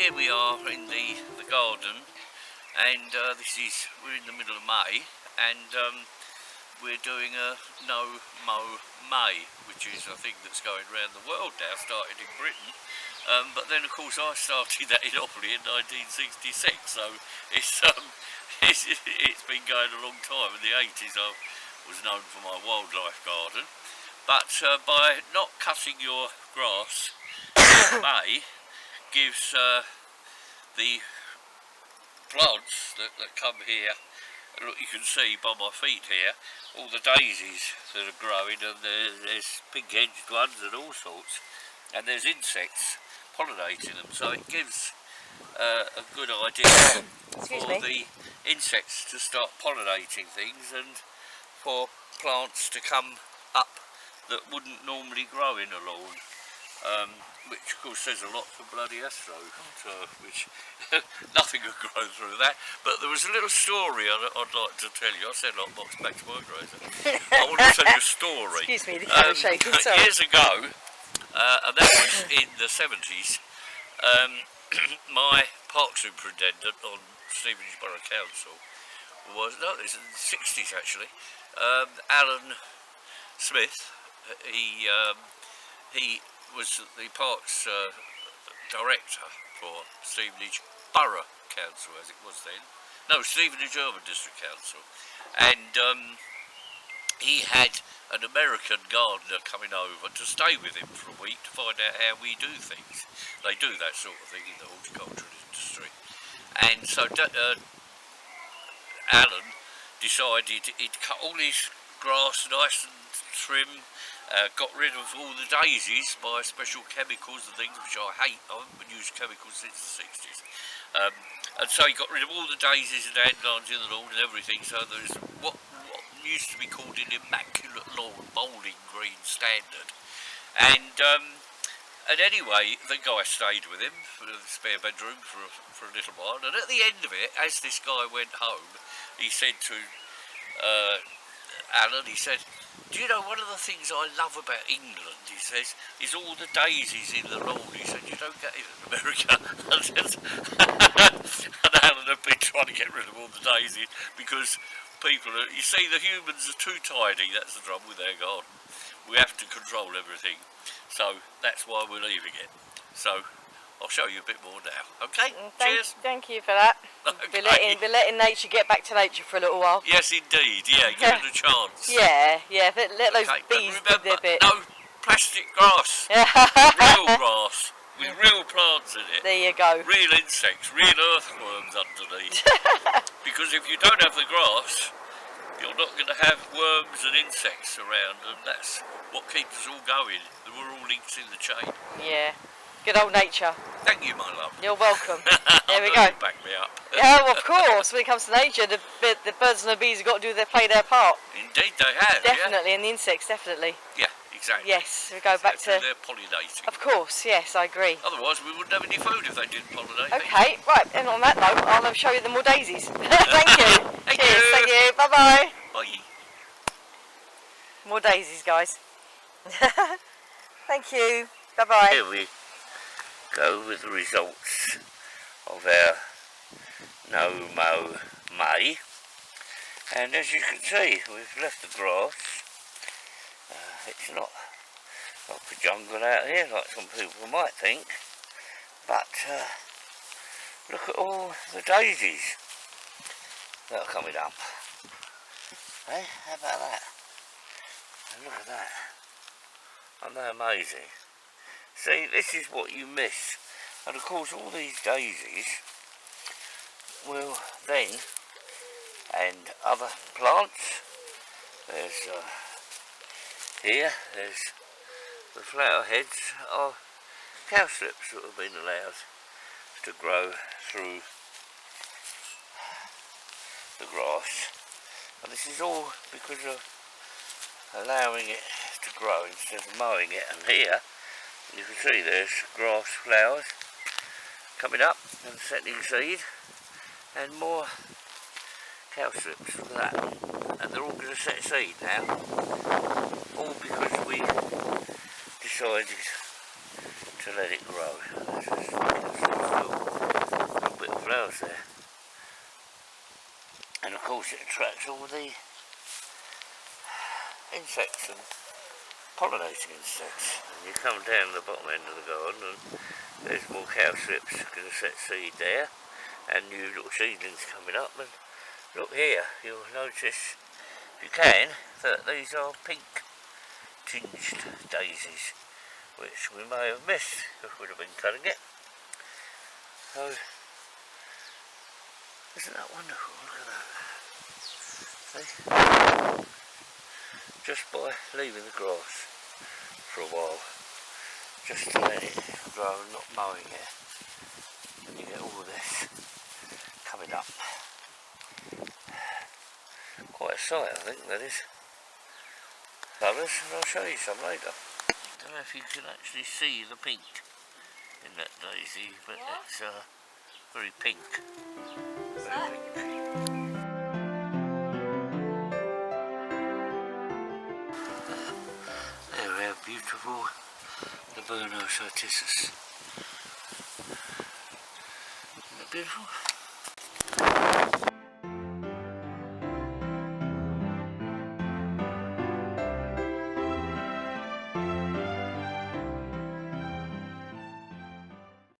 here we are in the garden, and we're in the middle of May, and we're doing a Mow May, which is a thing that's going around the world now, started in Britain, but then of course I started that in Offley in 1966, so it's been going a long time. In the 80s I was known for my wildlife garden, but by not cutting your grass in May gives the plants that come here, look, you can see by my feet here all the daisies that are growing, and there's pink-edged ones and all sorts, and there's insects pollinating them, so it gives a good idea for the insects to start pollinating things and for plants to come up that wouldn't normally grow in a lawn. Which of course says a lot for bloody astro, which nothing could grow through that. But there was a little story I'd like to tell you. I said like Box Max Mograzer. I want to tell you a story. Excuse me, the camera's shaking, sorry. Years ago, and that was in the 70s, my park superintendent on Stevenage Borough Council was, no, it was in the 60s actually, Alan Smith. He was the parks director for Stevenage Borough Council, as it was then. No, Stevenage Urban District Council. And he had an American gardener coming over to stay with him for a week to find out how we do things. They do that sort of thing in the horticultural industry. And so Alan decided he'd cut all his grass nice and trim, got rid of all the daisies by special chemicals and things, which I hate. I haven't used chemicals since the 60s. And so he got rid of all the daisies and dandelions in the lawn and everything, so there's what used to be called an immaculate lawn bowling green standard. And anyway, the guy stayed with him for the spare bedroom for a little while, and at the end of it, as this guy went home, he said to Alan, he said, "Do you know, one of the things I love about England," he says, "is all the daisies in the lawn." He said, "You don't get it in America." And Alan had been trying to get rid of all the daisies because people are, you see, the humans are too tidy. That's the trouble with their garden. We have to control everything. So that's why we're leaving it. So I'll show you a bit more now. Okay? Cheers. Thank you for that. Okay. Be letting nature get back to nature for a little while. Yes, indeed. Yeah, give it a chance. Yeah. Let those bees do their bit. No plastic grass. Real grass with real plants in it. There you go. Real insects, real earthworms underneath. Because if you don't have the grass, you're not going to have worms and insects around, and that's what keeps us all going. We're all links in the chain. Yeah. Good old nature. Thank you, my love. You're welcome. There we go. Back me up. Yeah, well, of course. When it comes to nature, the birds and the bees have got to play their part. Indeed, they have. Definitely, and the insects, definitely. Yeah, exactly. Yes, we go back to their pollinating. Of course, yes, I agree. Otherwise, we wouldn't have any food if they didn't pollinate. Okay, right. And on that note, I'll show you the more daisies. Thank you. Thank Cheers. you. Thank you. Bye bye. Bye. More daisies, guys. Thank you. Bye bye. Here we go with the results of our Mow May, and as you can see, we've left the grass. It's not the jungle out here like some people might think, but look at all the daisies that are coming up. Hey, how about that? And look at that. Aren't they amazing? See, this is what you miss. And of course all these daisies will then, and other plants, there's the flower heads are cowslips that have been allowed to grow through the grass. And this is all because of allowing it to grow instead of mowing it. And here you can see there's grass flowers coming up and setting seed, and more cowslips. Look at that. And they're all going to set seed now. All because we decided to to let it grow. There's still a little bit of flowers there. And of course it attracts all the insects and pollinating insects. And you come down the bottom end of the garden and there's more cowslips going to set seed there, and new little seedlings coming up. And look here, you'll notice, if you can, that these are pink tinged daisies, which we may have missed if we'd have been cutting it. So, isn't that wonderful? Look at that. See? Just by leaving the grass for a while, just to let it grow and not mowing it, and you get all this coming up. Quite a sight, I think, that is. Colours, and I'll show you some later. I don't know if you can actually see the pink in that daisy, but it's very pink. Very pink. There we have beautiful Laburnus artisus. Isn't that beautiful?